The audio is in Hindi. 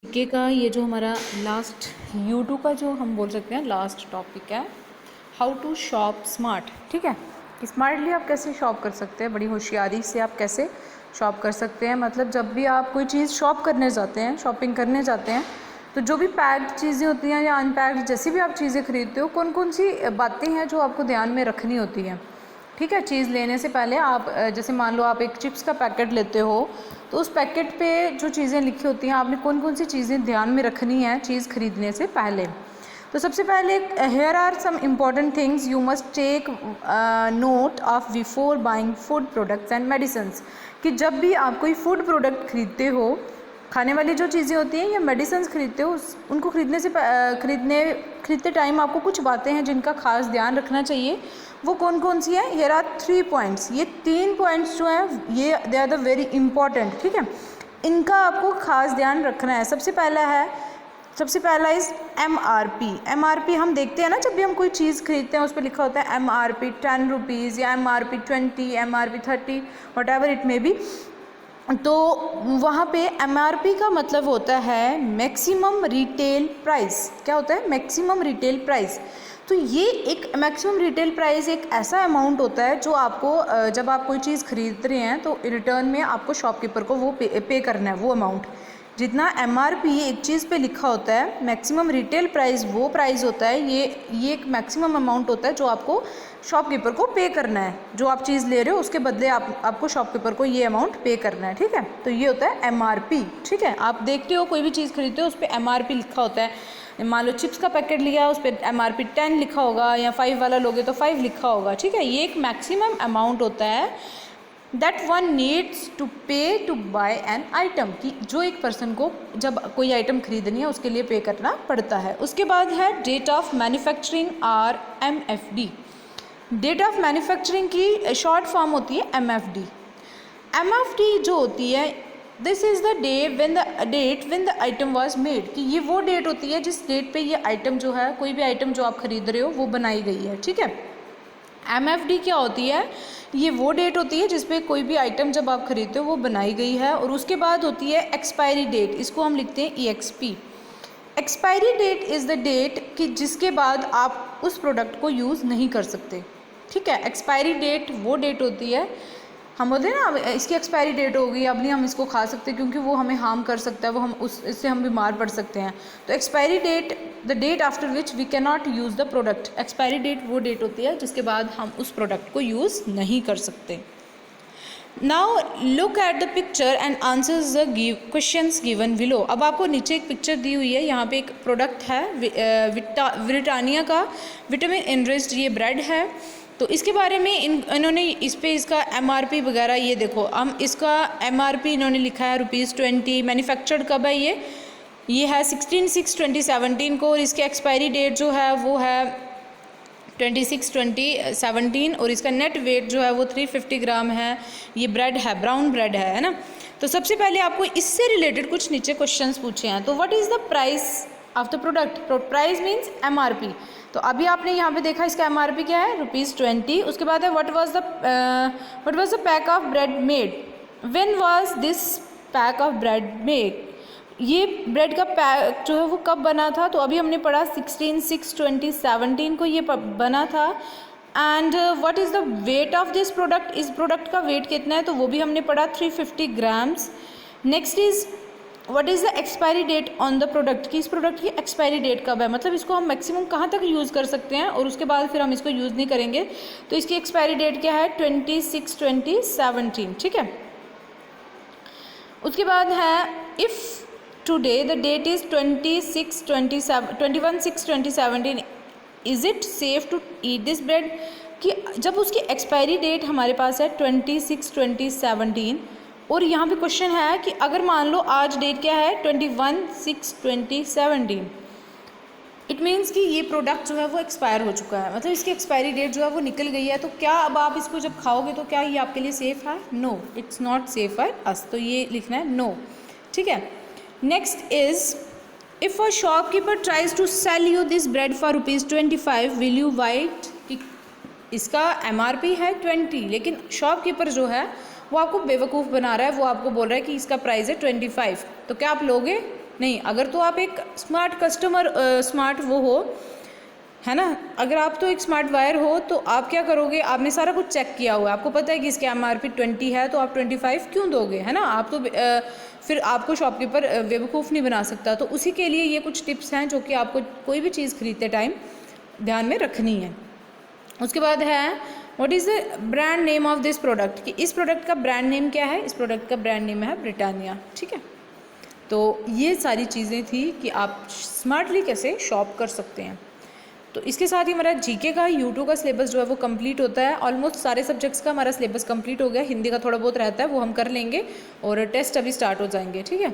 के का ये जो हमारा लास्ट U2 का जो हम बोल सकते हैं लास्ट टॉपिक है, हाउ टू शॉप स्मार्ट। ठीक है कि स्मार्टली आप कैसे शॉप कर सकते हैं, बड़ी होशियारी से आप कैसे शॉप कर सकते हैं। मतलब जब भी आप कोई चीज़ शॉप करने जाते हैं, शॉपिंग करने जाते हैं, तो जो भी पैक्ड चीज़ें होती हैं या अनपैक्ड जैसी भी आप चीज़ें खरीदते हो, कौन कौन सी बातें हैं जो आपको ध्यान में रखनी होती हैं। ठीक है, चीज़ लेने से पहले आप जैसे मान लो आप एक चिप्स का पैकेट लेते हो, तो उस पैकेट पे जो चीज़ें लिखी होती हैं आपने कौन कौन सी चीज़ें ध्यान में रखनी है चीज़ खरीदने से पहले। तो सबसे पहले here are some important things you must take note of before buying food products and medicines. कि जब भी आप कोई फूड प्रोडक्ट खरीदते हो, खाने वाली जो चीज़ें होती हैं या मेडिसिन्स खरीदते हो, उनको खरीदते टाइम आपको कुछ बातें हैं जिनका खास ध्यान रखना चाहिए। वो कौन कौन सी है? Here are 3 points. ये 3 पॉइंट्स जो हैं ये they are the very important. ठीक है, इनका आपको खास ध्यान रखना है। सबसे पहला इज़ MRP। MRP हम देखते हैं ना, जब भी हम कोई चीज़ खरीदते हैं उस पर लिखा होता है MRP 10 रुपीज़ या MRP 20, MRP 30, what ever it may be. तो वहाँ पे MRP का मतलब होता है मैक्सिमम रिटेल प्राइस। क्या होता है? Maximum retail price. तो ये एक मैक्सिमम रिटेल प्राइस एक ऐसा अमाउंट होता है जो आपको जब आप कोई चीज़ खरीद रहे हैं तो रिटर्न में आपको शॉपकीपर को वो पे करना है, वो अमाउंट। जितना MRP एक चीज़ पे लिखा होता है, मैक्सिमम रिटेल प्राइस वो प्राइस होता है, ये एक मैक्सिमम अमाउंट होता है जो आपको शॉपकीपर को पे करना है। जो आप चीज़ ले रहे हो उसके बदले आपको शॉपकीपर को ये अमाउंट पे करना है। ठीक है, तो ये होता है MRP। ठीक है, आप देखते हो कोई भी चीज़ खरीदते हो उस पर MRP लिखा होता है। मान लो चिप्स का पैकेट लिया, उस पर MRP 10 लिखा होगा, या 5 वाला लोगे तो 5 लिखा होगा। ठीक है, ये एक मैक्सिमम अमाउंट होता है दैट वन नीड्स टू पे टू बाय एन आइटम, कि जो एक पर्सन को जब कोई आइटम खरीदनी है उसके लिए पे करना पड़ता है। उसके बाद है डेट ऑफ मैन्युफैक्चरिंग और MFD। डेट ऑफ मैन्युफैक्चरिंग की शॉर्ट फॉर्म होती है MFD। MFD जो होती है, this is the date when the item was made, कि ये वो डेट होती है जिस डेट पे ये आइटम जो है, कोई भी आइटम जो आप खरीद रहे हो वो बनाई गई है। ठीक है, MFD क्या होती है? ये वो डेट होती है जिस पे कोई भी आइटम जब आप खरीदते हो वो बनाई गई है। और उसके बाद होती है एक्सपायरी डेट, इसको हम लिखते हैं EXP। Expiry date is the date कि जिसके बाद आप उस प्रोडक्ट को यूज़ नहीं कर सकते। ठीक है, एक्सपायरी डेट वो डेट होती है, हम बोलते हैं ना इसकी एक्सपायरी डेट होगी, अब नहीं हम इसको खा सकते क्योंकि वो हमें हार्म कर सकता है, इससे हम बीमार पड़ सकते हैं। तो expiry date the date after which we can not use the product. Expiry date वो डेट होती है जिसके बाद हम उस प्रोडक्ट को यूज़ नहीं कर सकते। Now look at the picture and answers the questions given below. अब आपको नीचे एक पिक्चर दी हुई है, यहाँ पे एक प्रोडक्ट है ब्रिटानिया का विटामिन इनरिच्ड ये ब्रेड है। तो इसके बारे में इन्होंने इस पे इसका MRP वगैरह, ये देखो हम इसका MRP इन्होंने लिखा है ₹20। मैन्युफैक्चर्ड कब है? ये है 16/6/2017 को, और इसकी एक्सपायरी डेट जो है वो है 26/2017, और इसका नेट वेट जो है वो 350 ग्राम है। ये ब्रेड है, ब्राउन ब्रेड है ना। तो सबसे पहले आपको इससे रिलेटेड कुछ नीचे क्वेश्चंस पूछे हैं। तो what is the price of the product? Price means MRP। तो अभी आपने यहाँ पे देखा इसका MRP क्या है? ₹20। उसके बाद है what was the pack of bread made? When was this pack of bread made? ये ब्रेड का पैक जो है वो कब बना था? तो अभी हमने पढ़ा 16/6/2017 को ये बना था। And what is the weight of this product? इस प्रोडक्ट का वेट कितना है? तो वो भी हमने पढ़ा 350 grams. Next is what is the expiry date on the product, कि इस प्रोडक्ट की एक्सपायरी डेट कब है, मतलब इसको हम मैक्सिमम कहाँ तक यूज़ कर सकते हैं और उसके बाद फिर हम इसको यूज़ नहीं करेंगे। तो इसकी एक्सपायरी डेट क्या है? 26/2017। ठीक है, उसके बाद है if today the date is 21/6/2017 is it safe to eat this bread? कि जब उसकी एक्सपायरी डेट हमारे पास है 26/2017, और यहाँ पे क्वेश्चन है कि अगर मान लो आज डेट क्या है 21/6/2017, इट मीन्स कि ये प्रोडक्ट जो है वो एक्सपायर हो चुका है, मतलब इसकी एक्सपायरी डेट जो है वो निकल गई है। तो क्या अब आप इसको जब खाओगे तो क्या ये आपके लिए सेफ़ है? No, it's not safe for us. तो ये लिखना है नो। ठीक है, next is if a shopkeeper tries to sell you this bread for ₹25 will you wait? कि इसका MRP है 20, लेकिन शॉपकीपर जो है वो आपको बेवकूफ़ बना रहा है, वो आपको बोल रहा है कि इसका प्राइस है 25, तो क्या आप लोगे? नहीं, अगर तो आप एक स्मार्ट कस्टमर स्मार्ट वो हो, है ना, अगर आप तो एक स्मार्ट वायर हो तो आप क्या करोगे, आपने सारा कुछ चेक किया हुआ है, आपको पता है कि इसकी MRP 20 है, तो आप 25 क्यों दोगे, है ना। आप तो फिर आपको शॉपकीपर बेवकूफ़ नहीं बना सकता। तो उसी के लिए ये कुछ टिप्स हैं जो कि आपको कोई भी चीज़ खरीदते टाइम ध्यान में रखनी है। उसके बाद है what is the brand name of this product, कि इस प्रोडक्ट का ब्रांड नेम क्या है। इस प्रोडक्ट का ब्रांड नेम है ब्रिटानिया, ठीक है। तो ये सारी चीज़ें थी कि आप स्मार्टली कैसे शॉप कर सकते हैं। तो इसके साथ ही हमारा जीके का U2 का सिलेबस जो है वो कंप्लीट होता है। ऑलमोस्ट सारे सब्जेक्ट्स का हमारा सिलेबस कंप्लीट हो गया। हिंदी का थोड़ा बहुत रहता है, वो हम कर लेंगे और टेस्ट अभी स्टार्ट हो जाएंगे, ठीक है।